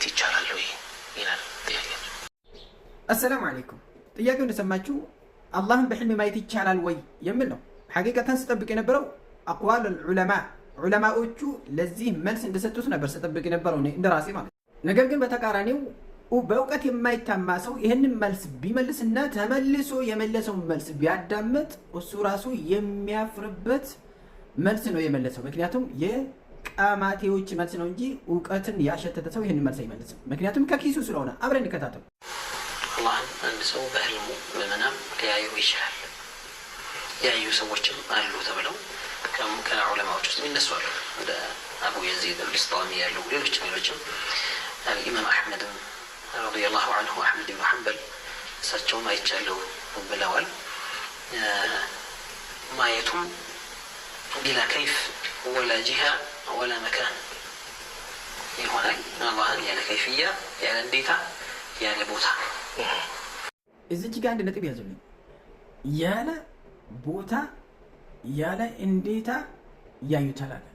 ማየት ይቻላል ወይ ይላል ጥያቄ። አሰላሙ አለይኩም። ጥያቄው እንደሰማችሁ አላህን በህልም ማየት ይቻላል ወይ የሚል ነው። ሐቂቀተን ስጠብቅ የነበረው አቅዋል ዑለማዎቹ ለዚህ መልስ እንደሰጡት ነበር ስጠብቅ የነበረው እንደራሴ ማለት። ነገር ግን በተቃራኒው በእውቀት የማይታማ ሰው ይህንን መልስ ቢመልስና ተመልሶ የመለሰውን መልስ ቢያዳምጥ እሱ ራሱ የሚያፍርበት መልስ ነው የመለሰው። ምክንያቱም የቃማቴዎች መልስ ነው እንጂ እውቀትን ያሸተተ ሰው ይህንን መልስ አይመልስም። ምክንያቱም ከኪሱ ስለሆነ። አብረን እንከታተሉ። አላህን አንድ ሰው በህልሙ በመናም ሊያየው ይችላል። ያዩ ሰዎችም አሉ ተብለው ከዑለማዎች ውስጥ የሚነሱ አሉ። እንደ አቡ የዚድ አልቢስጣሚ ያሉ ሌሎችም ኢማም አሕመድም ረዲየላሁ ዐንሁ አሕመድ ብኑ ሐንበል እሳቸውም አይቻለሁ ብለዋል። ማየቱም ቢላ ከይፍ ወላ ጂሃ ወላ መካን ይሆናል። አላህን ያለ ከይፍያ፣ ያለ እንዴታ፣ ያለ ቦታ። እዚች ጋር አንድ ነጥብ ያዙልኝ። ያለ ቦታ ያለ እንዴታ ያዩታል አለ።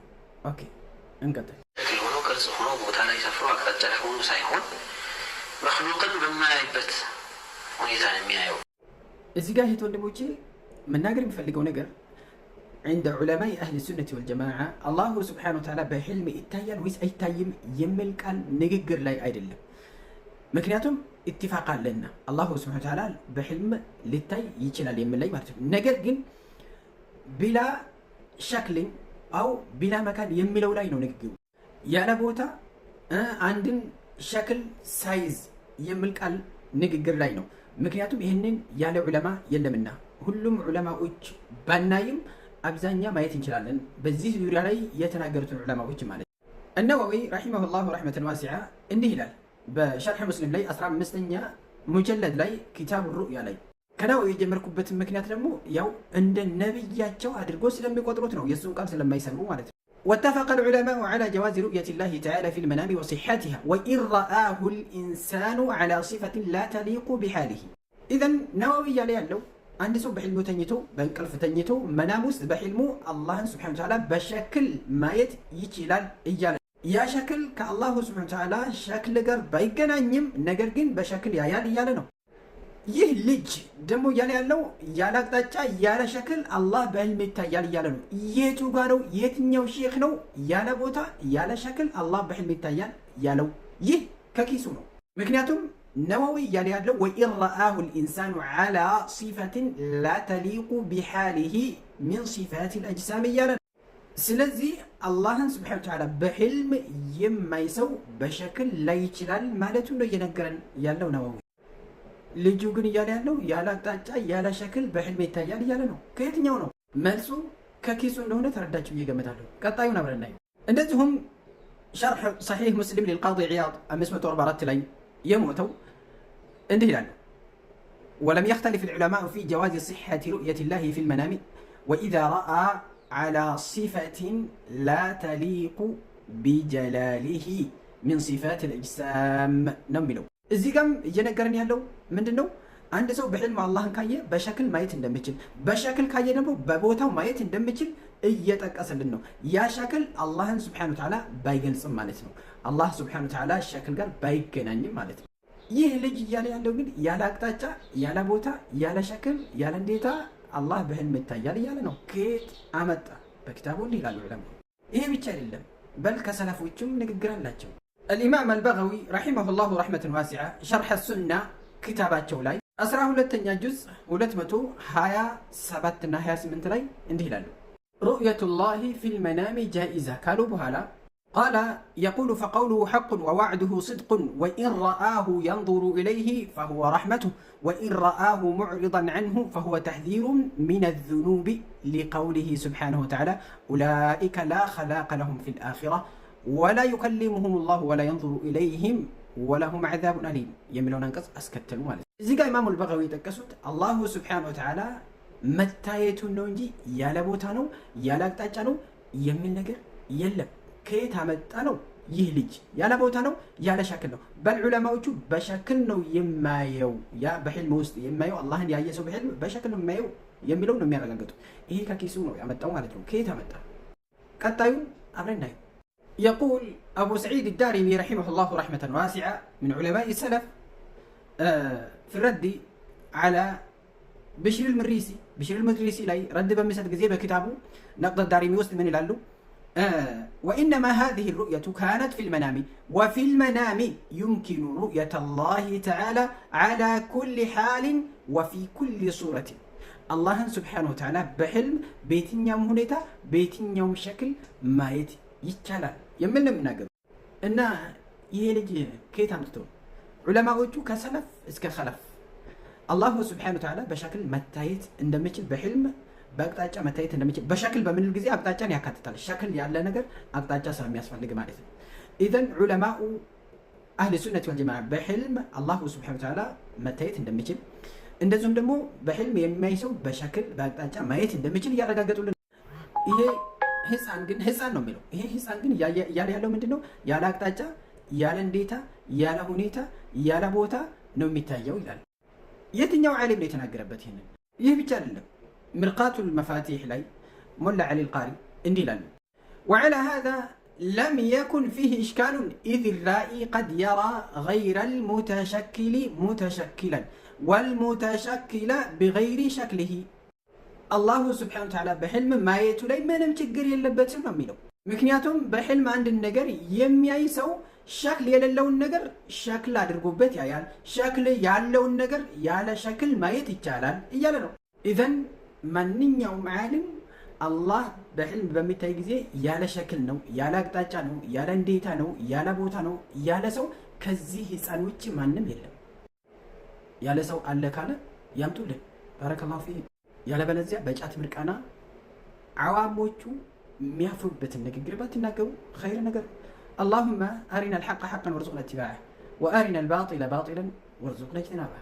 ኦኬ እንቀጥል። ሆኖ ቅርጽ ሆኖ ቦታ ላይ ሰፍሮ አቅጣጫ ላይ ሆኖ ሳይሆን መክሉቅን በማያይበት ሁኔታ ነው የሚያየው። እዚህ ጋር እህት ወንድሞቼ መናገር የሚፈልገው ነገር عند علماء أهل السنة والجماعة الله سبحانه وتعالى بحلم ይታያል ወይስ አይታይም የሚል ቃል ንግግር ላይ አይደለም። ምክንያቱም ኢትፋቅ አለና አላሁ ስብሐነ ወተዓላ በህልም ሊታይ ይችላል የሚል ላይ ማለት ነው። ነገር ግን ቢላ ሸክልን አው ቢላ መካን የሚለው ላይ ነው ንግግሩ። ያለ ቦታ አንድን ሸክል ሳይዝ የሚል ቃል ንግግር ላይ ነው። ምክንያቱም ይህንን ያለ ዑለማ የለምና ሁሉም ዑለማዎች ባናይም አብዛኛ ማየት እንችላለን። በዚህ ዙሪያ ላይ የተናገሩትን ዑለማዎች ማለት ነው። እነወዊ ረሒመሁላሁ ረሕመተን ዋሲዓ እንዲህ ይላል በሸርሕ ሙስሊም ላይ 15ኛ ሙጀለድ ላይ ኪታብ ሩእያ ላይ። ከናው የጀመርኩበትን ምክንያት ደግሞ ያው እንደ ነብያቸው አድርጎ ስለሚቆጥሩት ነው፣ የሱን ቃል ስለማይሰሙ ማለት ነው። واتفق العلماء على جواز رؤية الله تعالى في المنام وصحتها وإن رآه الإنسان على صفة لا تليق بحاله. إذن نووي ያለው አንድ ሰው በህልሙ ተኝቶ በእንቅልፍ ተኝቶ መናም ውስጥ በህልሙ አላህን ሱብሓነሁ ወተዓላ በሸክል ማየት ይችላል እያለ ያ ሸክል ከአላሁ ሱብሓነሁ ወተዓላ ሸክል ጋር ባይገናኝም ነገር ግን በሸክል ያያል እያለ ነው። ይህ ልጅ ደግሞ እያለ ያለው ያለ አቅጣጫ ያለ ሸክል አላህ በህልም ይታያል እያለ ነው። የቱ ጋር ነው? የትኛው ሼክ ነው ያለ ቦታ ያለ ሸክል አላህ በህልም ይታያል ያለው? ይህ ከኪሱ ነው። ምክንያቱም ነወዊ እያለ ያለው ወኢን ረአሁ ልኢንሳኑ ዓላ ሲፈትን ላ ተሊቁ ቢሓሊሂ ሚን ሲፋት ልአጅሳም እያለ ነው። ስለዚህ አላህን ስብሓነሁ ወተዓላ በህልም የማይሰው በሸክል ላይ ይችላል ማለቱ ነው እየነገረን ያለው ነወዊ። ልጁ ግን እያለ ያለው ያለ አቅጣጫ ያለ ሸክል በህልም ይታያል እያለ ነው። ከየትኛው ነው? መልሱ ከኪሱ እንደሆነ ተረዳችሁ እየገመታለሁ። ቀጣዩን አብረን እናየው። እንደዚሁም ሸርሕ ሰሒህ ሙስሊም ሊልቃዲ ዒያድ 544 ላይ የሞተው እንዲህ ይላል ወለም የኽተሊፍ ልዑለማኡ ፊ ጀዋዝ ሲሐቲ ሩእየት ላሂ ፊ ልመናሚ ወኢዛ ረአ ዓላ ሲፈትን ላ ተሊቁ ቢጀላሊሂ ሚን ሲፋት ልአጅሳም ነው የሚለው። እዚህ ጋም እየነገረን ያለው ምንድን ነው? አንድ ሰው በህልም አላህን ካየ በሸክል ማየት እንደሚችል፣ በሸክል ካየ ደግሞ በቦታው ማየት እንደሚችል እየጠቀሰልን ነው። ያ ሸክል አላህን ስብሓነሁ ወተዓላ ባይገልጽም ማለት ነው። አላህ ስብሓነሁ ወተዓላ ሸክል ጋር ባይገናኝም ማለት ነው። ይህ ልጅ እያለ ያለው ግን ያለ አቅጣጫ ያለ ቦታ ያለ ሸክል ያለ እንዴታ አላህ በህልም ይታያል እያለ ነው። ከየት አመጣ? በኪታቡ እንዲህ ይላሉ ዑለማ። ይሄ ብቻ አይደለም፣ በል ከሰለፎችም ንግግር አላቸው። الإمام البغوي رحمه الله رحمة واسعة شرح السنة كتاباته لاي 12ኛ ጁዝ 227 እና 28 ላይ እንዲህ ይላሉ رؤية الله في المنام جائزة قالوا بهالا قال يقول فقوله حق ووعده صدق وإن رآه ينظر إليه فهو رحمته وإن رآه معرضا عنه فهو تحذير من الذنوب لقوله سبحانه وتعالى أولئك لا خلاق لهم في الآخرة ولا يكلمهم الله ولا ينظر إليهم ولهم عذاب أليم የሚለውን አንቀጽ አስከተሉ ማለት ነው። እዚህ ጋር ኢማሙ አልበጋዊ የጠቀሱት አላሁ ሱብሓነሁ ወተዓላ መታየቱን ነው እንጂ ያለ ቦታ ነው ያለ አቅጣጫ ነው የሚል ነገር የለም። ከየት አመጣ ነው? ይህ ልጅ ያለ ቦታ ነው ያለ ሸክል ነው። በልዑለማዎቹ በሸክል ነው የማየው፣ ያ በህልም ውስጥ የማየው አላህን ያየ ሰው በህልም በሸክል ነው የማየው የሚለው ነው የሚያረጋግጡ። ይሄ ከኪሱ ነው ያመጣው ማለት ነው። ከየት አመጣ? ቀጣዩ አብረን እናየው። يقول أبو سعيد الدارمي رحمه الله رحمة واسعة من علماء السلف في الرد على بشر المدريسي لاي رد بمسد جزيبة كتابه نقد الدارمي وسط من الالو وإنما هذه الرؤية كانت في المنام وفي المنام يمكن رؤية الله تعالى على كل حال وفي كل صورة الله سبحانه وتعالى بحلم بيتين يوم هنيتا بيتين يوم شكل ما يتشالا يملنا من ناقض إن يهلج كيت عمتون علماء وجو كسلف اسك خلف الله سبحانه وتعالى بشكل متايت اندمجل بحلم በአቅጣጫ መታየት እንደሚችል በሸክል በምንል ጊዜ አቅጣጫን ያካትታል። ሸክል ያለ ነገር አቅጣጫ ስለሚያስፈልግ ማለት ነው። ኢዘን ዑለማኡ አህል ሱነት ወልጀማዓ በህልም አላሁ ሱብሓነሁ ወተዓላ መታየት እንደሚችል እንደዚሁም ደግሞ በህልም የሚያይ ሰው በሸክል በአቅጣጫ ማየት እንደሚችል እያረጋገጡልን። ይሄ ህፃን ነው የሚለው። ይሄ ህፃን ግን እያለ ያለው ምንድነው? ያለ አቅጣጫ፣ ያለ እንዴታ፣ ያለ ሁኔታ፣ ያለ ቦታ ነው የሚታየው ይላል። የትኛው ዓሊም ነው የተናገረበት? ይሄንን ይህ ብቻ አይደለም። مرقات المفاتيح لي ملا علي القاري اندي لنا وعلى هذا لم يكن فيه إشكال إذ الرائي قد يرى غير المتشكل متشكلا والمتشكل بغير شكله الله سبحانه وتعالى بحلم ما يتولي ما نمتقر يلبت نميلو مكنياتهم بحلم عند النجر يمياي سو شكل يللو النجر شكل أدرقوبت يا شكل يالو النجر يالا شكل ما يتجالان يالنو إذن ማንኛውም ዓሊም አላህ በህልም በሚታይ ጊዜ ያለ ሸክል ነው፣ ያለ አቅጣጫ ነው፣ ያለ እንዴታ ነው፣ ያለ ቦታ ነው፣ ያለ ሰው ከዚህ ህፃን ውጭ ማንም የለም። ያለ ሰው አለ ካለ ያምጡልን። ባረከላሁ ፊህ። ያለ በለዚያ በጫት ምርቃና አዋሞቹ የሚያፍሩበትን ንግግር ባትናገሩ ኸይር ነገር። اللهم أرنا الحق حقا وارزقنا اتباعه وأرنا الباطل باطلا وارزقنا اجتنابه